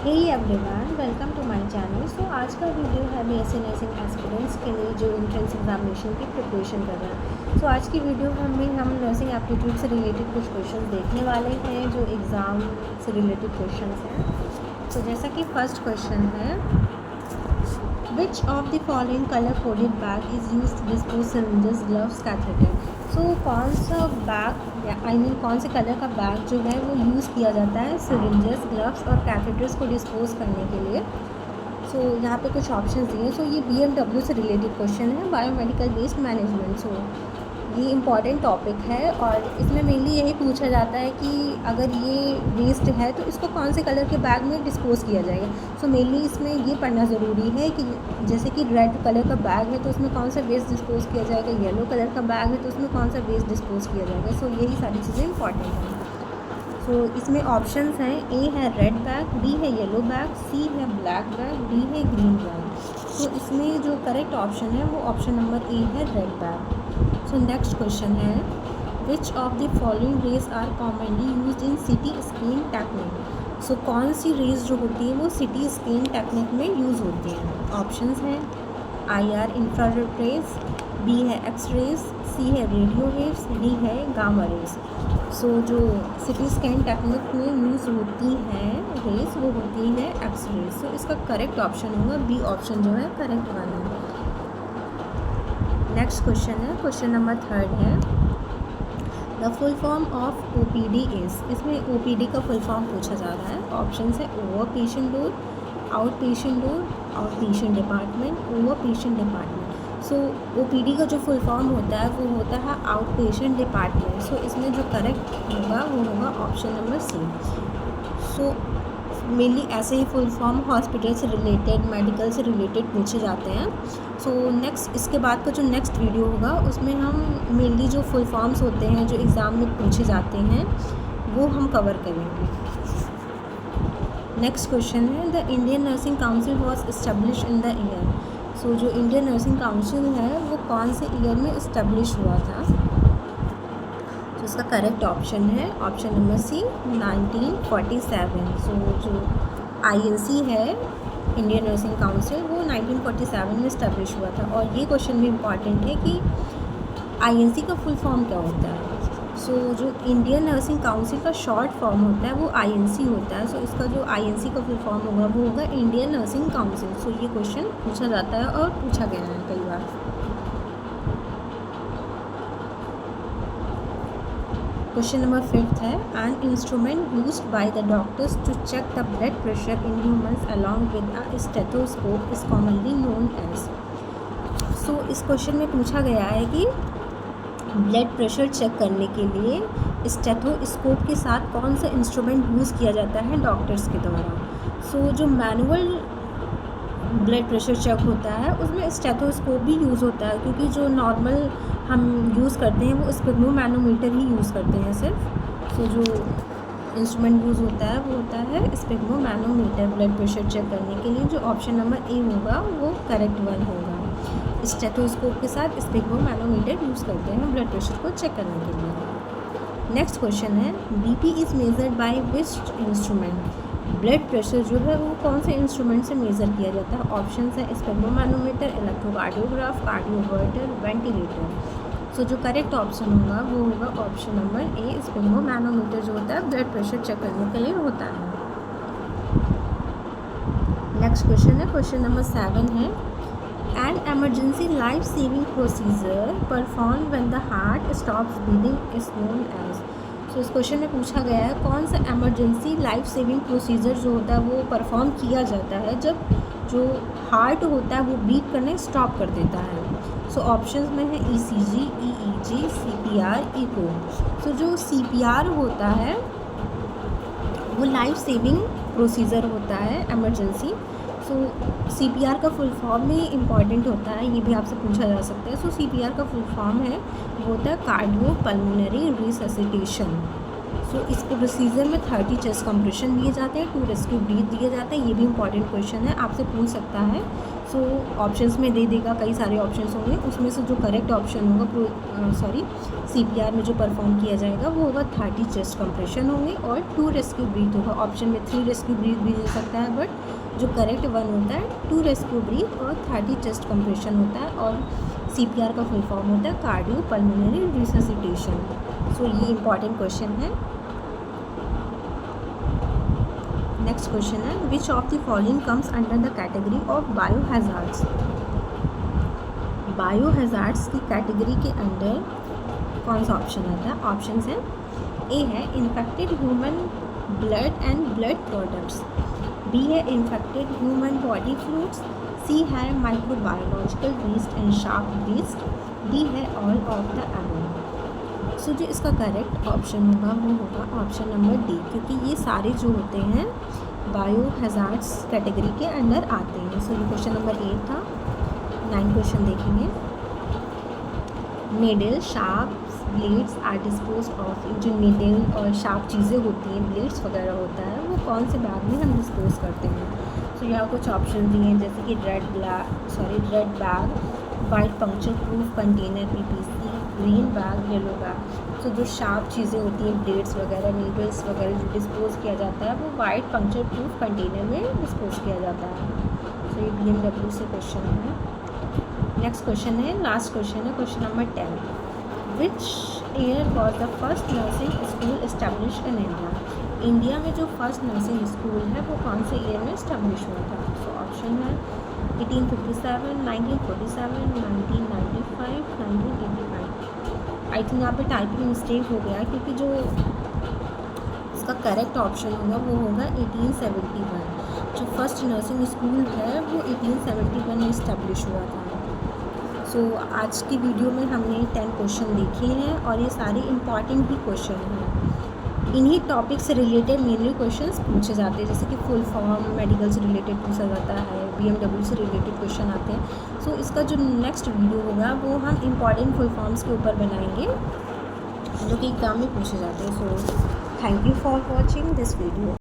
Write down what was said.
Hey everyone, welcome to my channel. So आज का video है बीएससी नर्सिंग एस्पिरेंट्स के लिए जो एंट्रेंस एग्जामिनेशन की प्रिपरेशन कर रहे हैं। सो आज की वीडियो में हम नर्सिंग एप्टीट्यूड से रिलेटेड कुछ क्वेश्चन देखने वाले हैं जो एग्ज़ाम से रिलेटेड क्वेश्चन हैं। तो जैसा कि फर्स्ट क्वेश्चन है, which of the following colour coded bag is use to dispose syringes, gloves, catheter. So कौन सा बैग कौन से कलर का बैग जो है वो यूज़ किया जाता है सिरिंजेस, ग्लव्स और कैथेटर्स को डिस्पोज करने के लिए। सो यहाँ पे कुछ ऑप्शंस दिए। सो ये BMW से रिलेटेड क्वेश्चन है, बायोमेडिकल वेस्ट मैनेजमेंट। सो ये इम्पॉर्टेंट टॉपिक है और इसमें मेनली यही पूछा जाता है कि अगर ये वेस्ट है तो इसको कौन से कलर के बैग में डिस्पोज़ किया जाएगा। सो मेनली इसमें ये पढ़ना ज़रूरी है कि जैसे कि रेड कलर का बैग है तो उसमें कौन सा वेस्ट डिस्पोज़ किया जाएगा, येलो कलर का बैग है तो उसमें कौन सा वेस्ट डिस्पोज़ किया जाएगा। सो यही सारी चीज़ें इंपॉर्टेंट हैं। सो इसमें ऑप्शंस हैं, ए है रेड बैग, बी है येलो बैग, सी है ब्लैक बैग, डी है ग्रीन बैग। तो इसमें जो करेक्ट ऑप्शन है वो ऑप्शन नंबर ए है red bag. So next question है, which of the following rays are commonly use in CT scan technique. So कौन सी रेज जो होती है वो सिटी स्कैन टेक्निक में यूज़ होती हैं। ऑप्शंस हैं, IR इंफ्रारेड रेज, बी है एक्स रेज, सी है रेडियो वेव्स, डी है गामा रेज। सो जो सिटी स्कैन टेक्निक में यूज़ होती हैं रेज वो होती है एक्स रेज। सो इसका करेक्ट ऑप्शन होगा बी ऑप्शन जो है करेक्ट वन है। नेक्स्ट क्वेश्चन है, क्वेश्चन नंबर थर्ड है, the full form of OPD is. इसमें OPD का फुल फॉर्म पूछा जा रहा है। ऑप्शन है over patient door, out patient door, out patient department, over patient department. So OPD का जो फुल फॉर्म होता है वो होता है आउट पेशेंट डिपार्टमेंट। सो इसमें जो करेक्ट होगा वो होगा option number C. So mainly ऐसे ही फुल फॉर्म हॉस्पिटल से रिलेटेड, मेडिकल से रिलेटेड पूछे जाते हैं। सो नेक्स्ट इसके बाद का जो नेक्स्ट वीडियो होगा उसमें हम मेनली जो फुल फॉर्म्स होते हैं जो एग्ज़ाम में पूछे जाते हैं वो हम कवर करेंगे। नेक्स्ट क्वेश्चन है, the Indian nursing council was establish in the year. So जो इंडियन नर्सिंग काउंसिल है वो कौन से ईयर में इस्टेब्लिश हुआ था। तो इसका करेक्ट ऑप्शन है ऑप्शन नंबर सी 1947। सो जो INC है इंडियन नर्सिंग काउंसिल वो 1947 में इस्टेब्लिश हुआ था। और ये क्वेश्चन भी इम्पॉर्टेंट है कि INC का फुल फॉर्म क्या होता है। सो जो इंडियन नर्सिंग काउंसिल का शॉर्ट फॉर्म होता है वो INC होता है। सो इसका जो INC का फुल फॉर्म होगा वो होगा इंडियन नर्सिंग काउंसिल। सो ये क्वेश्चन पूछा जाता है और पूछा गया है कई बार। क्वेश्चन नंबर फिफ्थ है, an instrument used by the doctors to check the blood pressure in humans along with a stethoscope is commonly known as. So इस क्वेश्चन में पूछा गया है कि ब्लड प्रेशर चेक करने के लिए स्टेथोस्कोप के साथ कौन सा इंस्ट्रूमेंट यूज़ किया जाता है डॉक्टर्स के द्वारा। सो जो मैनुअल ब्लड प्रेशर चेक होता है उसमें स्टेथोस्कोप भी यूज़ होता है, क्योंकि जो नॉर्मल हम यूज़ करते हैं वो स्पिग्मोमैनोमीटर ही यूज़ करते हैं सिर्फ। सो जो इंस्ट्रूमेंट यूज़ होता है वो होता है स्पिग्मोमैनोमीटर ब्लड प्रेशर चेक करने के लिए। जो ऑप्शन नंबर ए होगा वो करेक्ट वन होगा। स्टेथोस्कोप के साथ स्पिग्मोमैनोमीटर यूज़ करते हैं ब्लड प्रेशर को चेक करने के लिए। नेक्स्ट क्वेश्चन है, BP is measured by which instrument. Blood pressure जो है वो कौन से इंस्ट्रूमेंट से मेज़र किया जाता है। ऑप्शन है स्पिग्मोमैनोमीटर, इलेक्ट्रोकार्डियोग्राफ, कार्डियोवर्टर, वेंटिलेटर। सो जो करेक्ट ऑप्शन होगा वो होगा ऑप्शन नंबर ए, स्पिग्मोमैनोमीटर जो होता है ब्लड प्रेशर चेक करने के लिए होता है। नेक्स्ट क्वेश्चन है, क्वेश्चन नंबर 7 है, an emergency life saving procedure perform when the heart stops beating is known as. So इस क्वेश्चन में पूछा गया है कौन सा एमरजेंसी लाइफ सेविंग प्रोसीजर जो होता है वो परफॉर्म किया जाता है जब जो हार्ट होता है वो बीट करने स्टॉप कर देता है। सो ऑप्शंस में है ECG, EEG, CPR, ECO। सो जो CPR होता है वो लाइफ सेविंग प्रोसीजर होता है एमरजेंसी। सो CPR का फुल फॉर्म भी इम्पॉर्टेंट होता है, ये भी आपसे पूछा जा सकता है। सो CPR का फुल फॉर्म है वो होता है कार्डियो पल्मोनरी रिससिटेशन। सो इस प्रोसीजर में 30 चेस्ट कंप्रेशन दिए जाते हैं, 2 रेस्क्यू ब्रीथ दिए जाते हैं। ये भी इंपॉर्टेंट क्वेश्चन है, आपसे पूछ सकता है। सो ऑप्शंस में दे देगा, कई सारे ऑप्शंस होंगे, उसमें से जो करेक्ट ऑप्शन होगा CPR में जो परफॉर्म किया जाएगा वो होगा 30 चेस्ट कंप्रेशन होंगे और 2 रेस्क्यू ब्रीथ होगा। ऑप्शन में 3 रेस्क्यू ब्रीथ भी दे सकता है, बट जो करेक्ट वन होता है 2 रेस्क्यू ब्रीथ और 30 चेस्ट कंप्रेशन होता है। और CPR का फुल फॉर्म होता है कार्डियो पल्मोनरी रिससिटेशन। सो ये इंपॉर्टेंट क्वेश्चन है। नेक्स्ट क्वेश्चन है, which of the following comes under the category of biohazards. Biohazards की कैटेगरी के अंडर कौन सा ऑप्शन आता है? ऑप्शंस हैं, ए है infected human blood and blood products, B है infected human body fluids, C है microbiological waste and sharp waste, D है all of the above. So जो इसका करेक्ट ऑप्शन होगा वो होगा ऑप्शन नंबर डी, क्योंकि ये सारे जो होते हैं बायोहैज़ार्ड्स कैटेगरी के अंडर आते हैं। सो ये क्वेश्चन नंबर 8 था। 9 क्वेश्चन देखेंगे। Needle, sharps, blades are disposed of. जो नीडल और शार्प चीज़ें होती हैं, ब्लेड्स वगैरह होता है, वो कौन से बैग में हम डिस्पोज करते हैं? सो यहाँ कुछ ऑप्शन दिए हैं, जैसे कि red bag, white puncture proof container PPC, green bag, yellow bag. So जो शार्प चीज़ें होती हैं, ब्लेड्स वगैरह, नीडल्स वगैरह जो डिस्पोज किया जाता है वो वाइट पंक्चर प्रूफ कंटेनर में डिस्पोज किया जाता है। सो ये BMW से क्वेश्चन है। नेक्स्ट क्वेश्चन है, लास्ट क्वेश्चन है, question number 10। Which year was the first nursing school establish in India. India में जो फर्स्ट नर्सिंग स्कूल है वो कौन से ईयर में इस्टेब्लिश हुआ था? सो ऑप्शन है 1857, 1947, 1995, 1985। आई थिंक यहाँ पे टाइपिंग मिस्टेक हो गया, क्योंकि जो इसका करेक्ट ऑप्शन होगा वो होगा 1871। जो फर्स्ट नर्सिंग स्कूल है वो 1871 में इस्टेब्लिश हुआ था। सो आज की वीडियो में हमने 10 क्वेश्चन देखे हैं और ये सारे इम्पॉर्टेंट ही क्वेश्चन हैं। इन्हीं टॉपिक से रिलेटेड मेनली क्वेश्चंस पूछे जाते हैं, जैसे कि फुल फॉर्म, मेडिकल से रिलेटेड पूछा जाता है, BMW से रिलेटेड क्वेश्चन आते हैं। सो इसका जो नेक्स्ट वीडियो होगा वो हम इम्पॉर्टेंट फुल फॉर्म्स के ऊपर बनाएंगे जो कि एग्जाम में पूछे जाते हैं। So thank you for watching this video.